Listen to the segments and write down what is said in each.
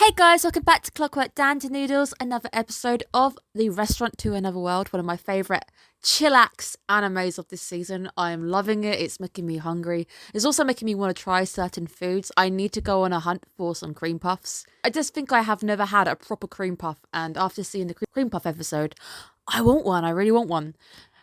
Hey guys, welcome back to Clockwork Dan to Noodles, another episode of The Restaurant to Another World, one of my favourite chillax animes of this season. I am loving it, it's making me hungry. It's also making me want to try certain foods. I need to go on a hunt for some cream puffs. I just think I have never had a proper cream puff, and after seeing the cream puff episode, I want one, I really want one.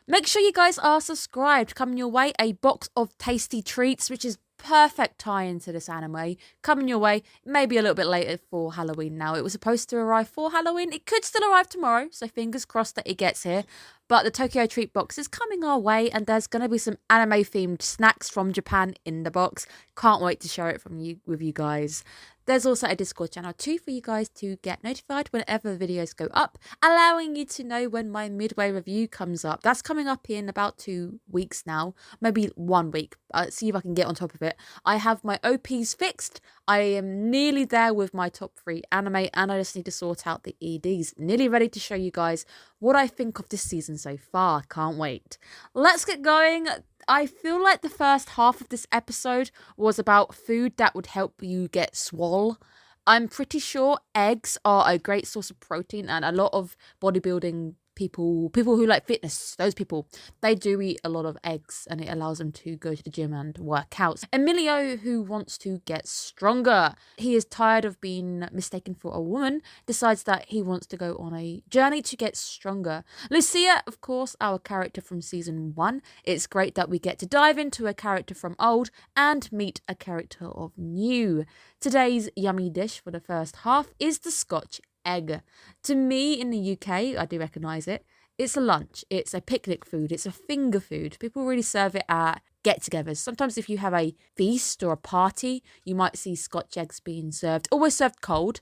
Make sure you guys are subscribed. Coming your way, a box of tasty treats, which is perfect tie into this anime. Coming your way, maybe a little bit later for Halloween now. It was supposed to arrive for Halloween. It could still arrive tomorrow, so fingers crossed that it gets here. But the Tokyo Treat box is coming our way, and there's going to be some anime-themed snacks from Japan in the box. Can't wait to share it with you guys. There's also a Discord channel too for you guys to get notified whenever videos go up, allowing you to know when my midway review comes up. That's coming up in about 2 weeks now, maybe 1 week. See if I can get on top of it. I have my OPs fixed. I am nearly there with my top 3 anime, and I just need to sort out the EDs. Nearly ready to show you guys what I think of this season so far. Can't wait. Let's get going. I feel like the first half of this episode was about food that would help you get swole. I'm pretty sure eggs are a great source of protein, and a lot of bodybuilding people who like fitness, those people, they do eat a lot of eggs, and it allows them to go to the gym and work out. Emilio, who wants to get stronger, he is tired of being mistaken for a woman, decides that he wants to go on a journey to get stronger. Lucia, of course, our character from season 1. It's great that we get to dive into a character from old and meet a character of new. Today's yummy dish for the first half is the Scotch egg. To me, in the UK, I do recognise it. It's a lunch. It's a picnic food. It's a finger food. People really serve it at get-togethers. Sometimes if you have a feast or a party, you might see Scotch eggs being served. Always served cold.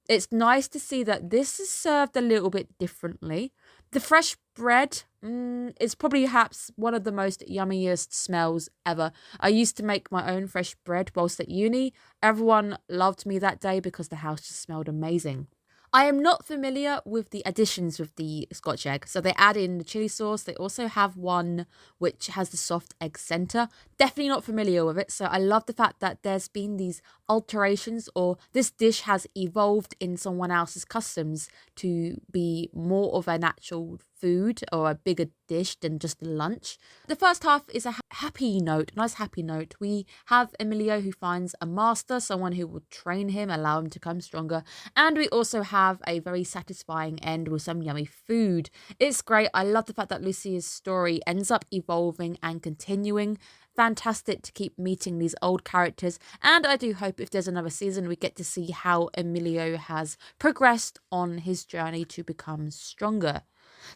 It's nice to see that this is served a little bit differently. The fresh bread is probably perhaps one of the most yummiest smells ever. I used to make my own fresh bread whilst at uni. Everyone loved me that day because the house just smelled amazing. I am not familiar with the additions with the Scotch egg. So they add in the chili sauce. They also have one which has the soft egg centre. Definitely not familiar with it. So I love the fact that there's been these alterations, or this dish has evolved in someone else's customs to be more of an actual food or a bigger dish than just a lunch. The first half is a happy note, nice happy note. We have Emilio who finds a master, someone who will train him, allow him to become stronger. And we also have a very satisfying end with some yummy food. It's great. I love the fact that Lucia's story ends up evolving and continuing. Fantastic to keep meeting these old characters, and I do hope if there's another season we get to see how Emilio has progressed on his journey to become stronger.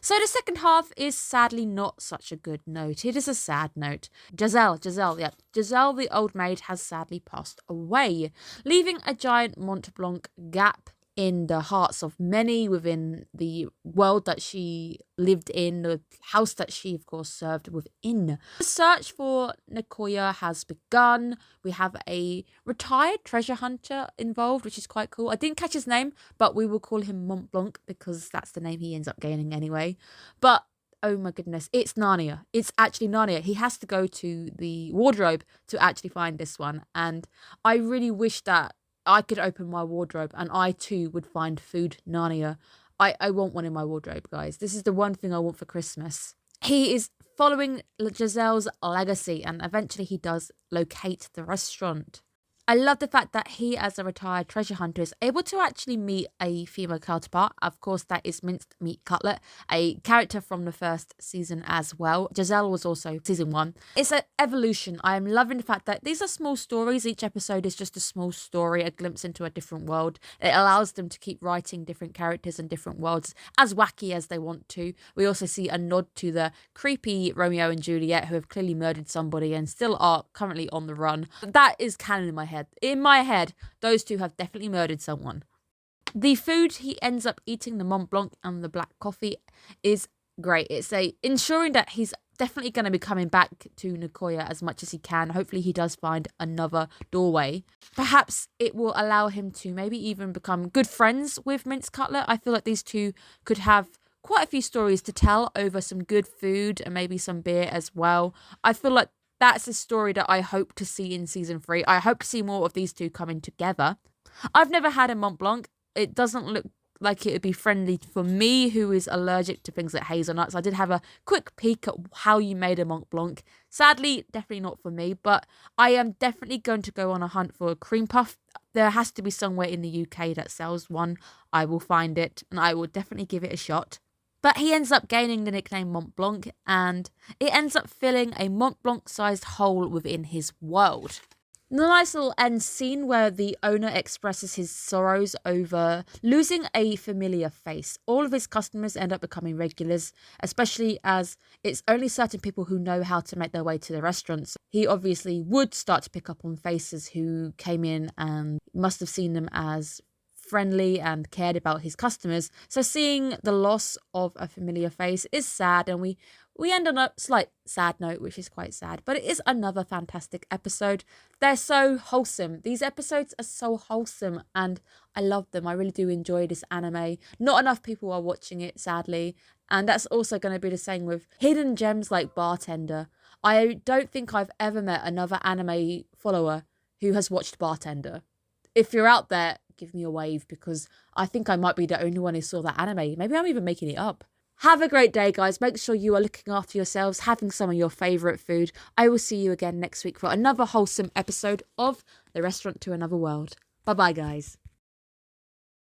So the second half is sadly not such a good note. It is a sad note. Giselle, the old maid, has sadly passed away, leaving a giant Mont Blanc gap in the hearts of many within the world that she lived in, the house that she, of course, served within. The search for Nicoya has begun. We have a retired treasure hunter involved, which is quite cool. I didn't catch his name, but we will call him Mont Blanc because that's the name he ends up gaining anyway. But oh my goodness, it's Narnia. It's actually Narnia. He has to go to the wardrobe to actually find this one. And I really wish that I could open my wardrobe and I too would find food Narnia. I want one in my wardrobe, guys. This is the one thing I want for Christmas. He is following Giselle's legacy, and eventually he does locate the restaurant. I love the fact that he, as a retired treasure hunter, is able to actually meet a female counterpart. Of course, that is Minced Meat Cutlet, a character from the first season as well. Giselle was also season 1. It's an evolution. I am loving the fact that these are small stories. Each episode is just a small story, a glimpse into a different world. It allows them to keep writing different characters and different worlds as wacky as they want to. We also see a nod to the creepy Romeo and Juliet, who have clearly murdered somebody and still are currently on the run. That is canon in my head. In my head, those two have definitely murdered someone. The food he ends up eating, the Mont Blanc and the black coffee, is great. It's ensuring that he's definitely going to be coming back to Nicoya as much as he can. Hopefully he does find another doorway. Perhaps it will allow him to maybe even become good friends with Minced Cutlet. I feel like these two could have quite a few stories to tell over some good food and maybe some beer as well. I feel like that's a story that I hope to see in season 3. I hope to see more of these two coming together. I've never had a Mont Blanc. It doesn't look like it would be friendly for me, who is allergic to things like hazelnuts. I did have a quick peek at how you made a Mont Blanc. Sadly, definitely not for me, but I am definitely going to go on a hunt for a cream puff. There has to be somewhere in the UK that sells one. I will find it, and I will definitely give it a shot. But he ends up gaining the nickname Mont Blanc, and it ends up filling a Mont Blanc-sized hole within his world. The nice little end scene where the owner expresses his sorrows over losing a familiar face. All of his customers end up becoming regulars, especially as it's only certain people who know how to make their way to the restaurants. He obviously would start to pick up on faces who came in and must have seen them as friendly and cared about his customers. So seeing the loss of a familiar face is sad, and we end on a slight sad note, which is quite sad, but it is another fantastic episode. They're so wholesome. These episodes are so wholesome and I love them. I really do enjoy this anime. Not enough people are watching it, sadly. And that's also going to be the same with hidden gems like Bartender. I don't think I've ever met another anime follower who has watched Bartender. If you're out there, give me a wave, because I think I might be the only one who saw that anime. Maybe I'm even making it up. Have a great day, guys. Make sure you are looking after yourselves, having some of your favourite food. I will see you again next week for another wholesome episode of The Restaurant to Another World. Bye-bye, guys.